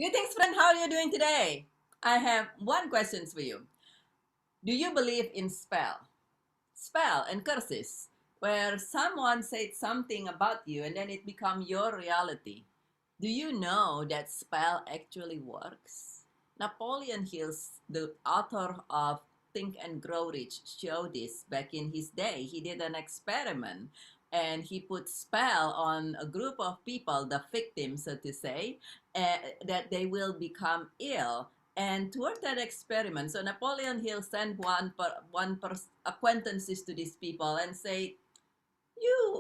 Greetings, friend. How are you doing today? I have one question for you. Do you believe in spell and curses, where someone said something about you and then it become your reality? Do you know that spell actually works? Napoleon Hill, the author of Think and Grow Rich, showed this back in his day. He did an experiment and he put spell on a group of people, the victims, so to say, that they will become ill. And toward that experiment, so Napoleon Hill sent acquaintances to these people and say,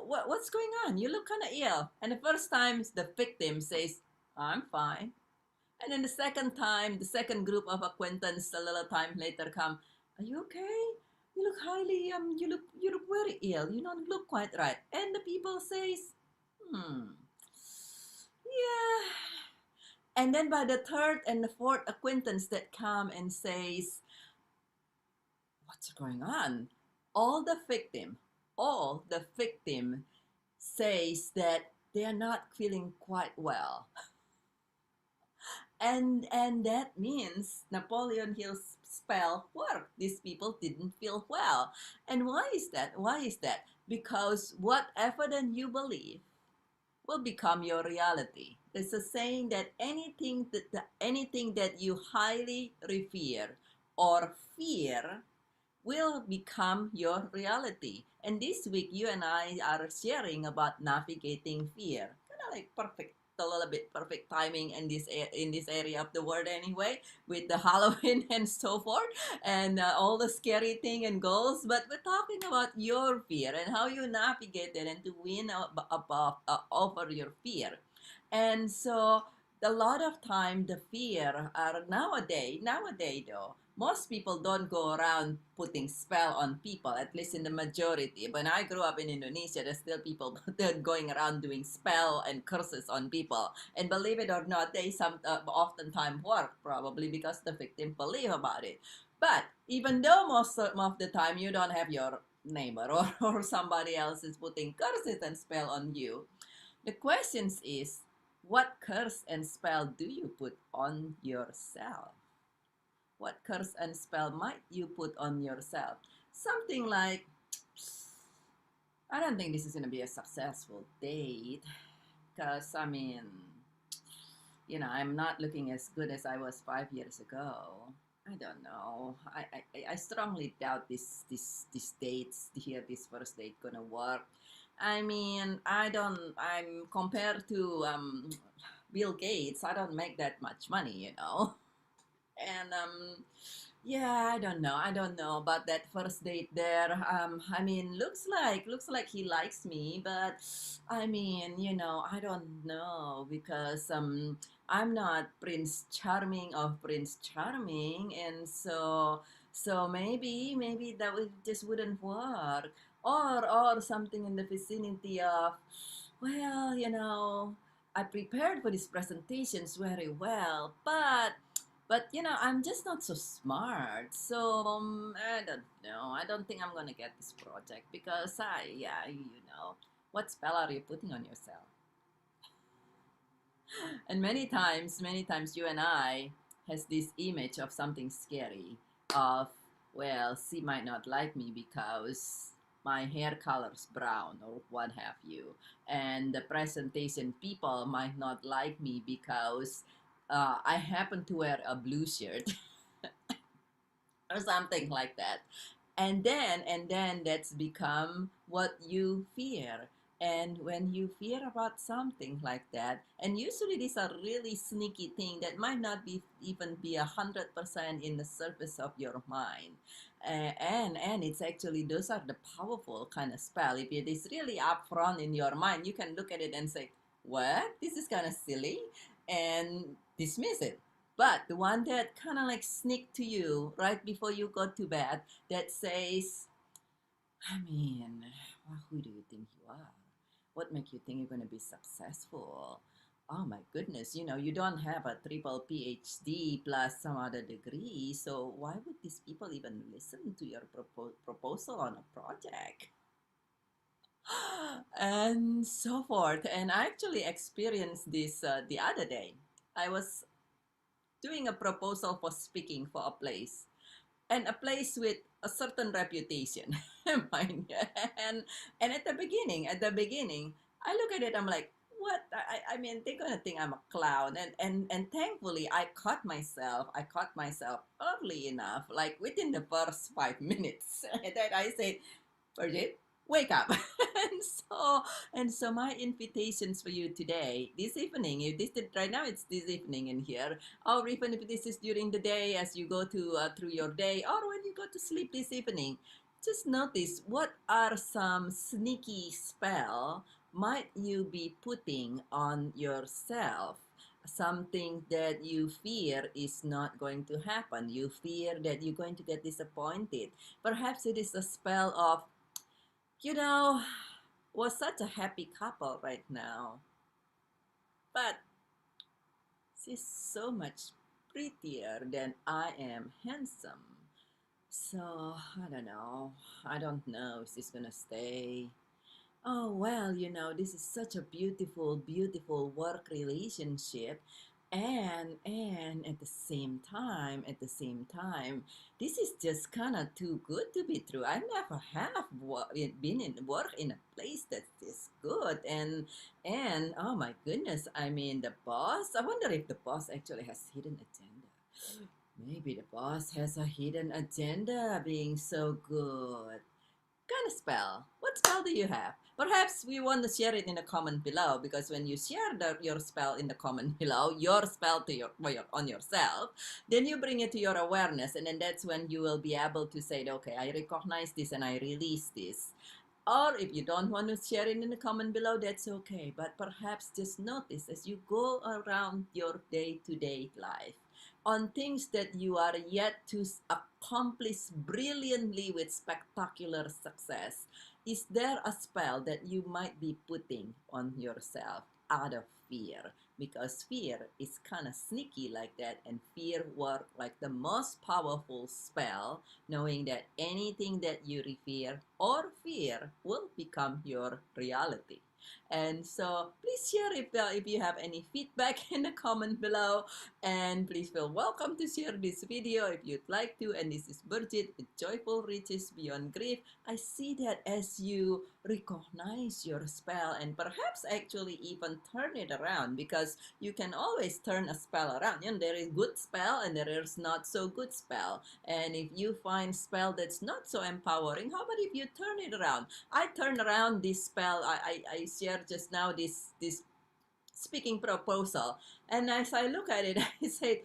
what's going on? You look kind of ill. And the first time, the victim says, I'm fine. And then the second time, the second group of acquaintance, a little time later, come, are you okay? You look you look very ill. You don't look quite right. And the people says, yeah. And then by the third and the fourth acquaintance that come and says, what's going on? All the victim, all the victim says that they are not feeling quite well. And that means Napoleon Hill's spell worked. These people didn't feel well. And why is that? Why is that? Because whatever then you believe will become your reality. There's a saying that anything that you highly revere or fear will become your reality. And this week, you and I are sharing about navigating fear. Kind of like perfect, a little bit perfect timing in this area of the world anyway, with the Halloween and so forth, and all the scary thing and goals. But we're talking about your fear and how you navigate it and to win above over your fear. And so a lot of time the fear are nowadays though most people don't go around putting spell on people, at least in the majority. When I grew up in Indonesia, there's still people that going around doing spell and curses on people. And believe it or not, they oftentimes work, probably because the victim believe about it. But even though most of the time you don't have your neighbor or somebody else is putting curses and spell on you, the question is, what curse and spell do you put on yourself? What curse and spell might you put on yourself? Something like, I don't think this is going to be a successful date because, I mean, I'm not looking as good as I was 5 years ago. I don't know. I strongly doubt this dates here, this first date gonna work. I mean, I'm compared to Bill Gates. I don't make that much money. And yeah, I don't know about that first date there. I mean, looks like he likes me, but I mean, I don't know because I'm not Prince Charming of Prince Charming, and so maybe that would just wouldn't work. Or something in the vicinity of, well, I prepared for these presentations very well, but I'm just not so smart. So I don't know. I don't think I'm gonna get this project because yeah, what spell are you putting on yourself? And many times you and I has this image of something scary of, well, she might not like me because my hair color's brown or what have you, and the presentation people might not like me because I happen to wear a blue shirt or something like that. And then that's become what you fear. And when you fear about something like that, and usually these are really sneaky thing that might not be even be 100% in the surface of your mind. And it's actually, those are the powerful kind of spell. If it is really upfront in your mind, you can look at it and say, what, this is kind of silly, and dismiss it. But the one that kind of like sneak to you right before you go to bed, that says, I mean, well, who do you think you are? What make you think you're going to be successful? Oh my goodness, you don't have a triple PhD plus some other degree, so why would these people even listen to your proposal on a project? And so forth. And I actually experienced this the other day. I was doing a proposal for speaking for a place, and a place with a certain reputation, mind you. And at the beginning, I look at it, I'm like, what? I mean, they're gonna think I'm a clown, and thankfully, I caught myself early enough, like within the first 5 minutes, that I said, Bridget, wake up. and so and so my invitations for you today, this evening, if this right now it's this evening in here, or even if this is during the day as you go to through your day, or when you go to sleep this evening, just notice what are some sneaky spell might you be putting on yourself. Something that you fear is not going to happen. You fear that you're going to get disappointed. Perhaps it is a spell of, you know, we're such a happy couple right now, but she's so much prettier than I am handsome. So, I don't know. I don't know if she's gonna stay. Oh, well, this is such a beautiful, beautiful work relationship. And at the same time, this is just kind of too good to be true. I never have been in work in a place that is good. And oh my goodness, I mean, the boss, I wonder if the boss actually has hidden agenda. Maybe the boss has a hidden agenda being so good. Kind of spell. What spell do you have? Perhaps we want to share it in the comment below, because when you share your spell in the comment below, your spell to on yourself, then you bring it to your awareness, and then that's when you will be able to say, okay, I recognize this and I release this. Or if you don't want to share it in the comment below, that's okay. But perhaps just notice as you go around your day-to-day life on things that you are yet to accomplish brilliantly with spectacular success. Is there a spell that you might be putting on yourself out of fear? Because fear is kind of sneaky like that, and fear works like the most powerful spell, knowing that anything that you revere or fear will become your reality. And so please share if you have any feedback in the comment below, and please feel welcome to share this video if you'd like to. And this is Bridget with Joyful Riches Beyond Grief. I see that as you recognize your spell and perhaps actually even turn it around, because you can always turn a spell around. There is good spell and there is not so good spell. And if you find spell that's not so empowering, how about if you turn it around? I turned around this spell. I shared just now this speaking proposal, and as I look at it, I said,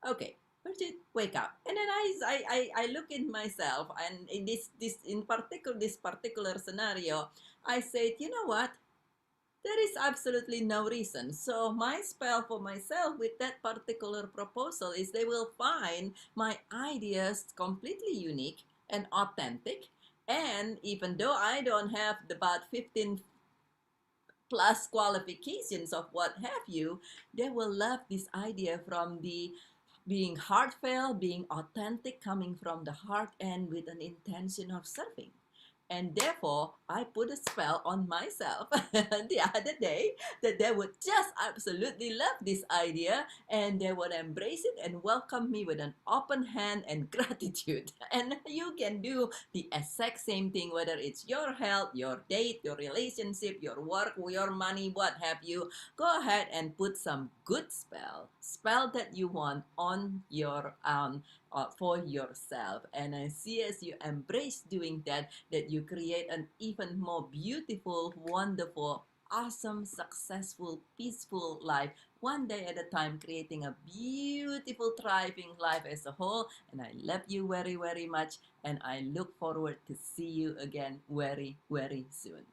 okay, Bridget, wake up. And then I look in myself, and in this particular scenario, I said, you know what? There is absolutely no reason. So my spell for myself with that particular proposal is they will find my ideas completely unique and authentic. And even though I don't have about 15 plus qualifications of what have you, they will love this idea from the being heartfelt, being authentic, coming from the heart, and with an intention of serving. And therefore, I put a spell on myself the other day that they would just absolutely love this idea, and they would embrace it and welcome me with an open hand and gratitude. And you can do the exact same thing, whether it's your health, your date, your relationship, your work, your money, what have you. Go ahead and put some good spell that you want on your for yourself. And I see as you embrace doing that, that you create an even more beautiful, wonderful, awesome, successful, peaceful life, one day at a time, creating a beautiful, thriving life as a whole. And I love you very, very much, and I look forward to see you again very, very soon.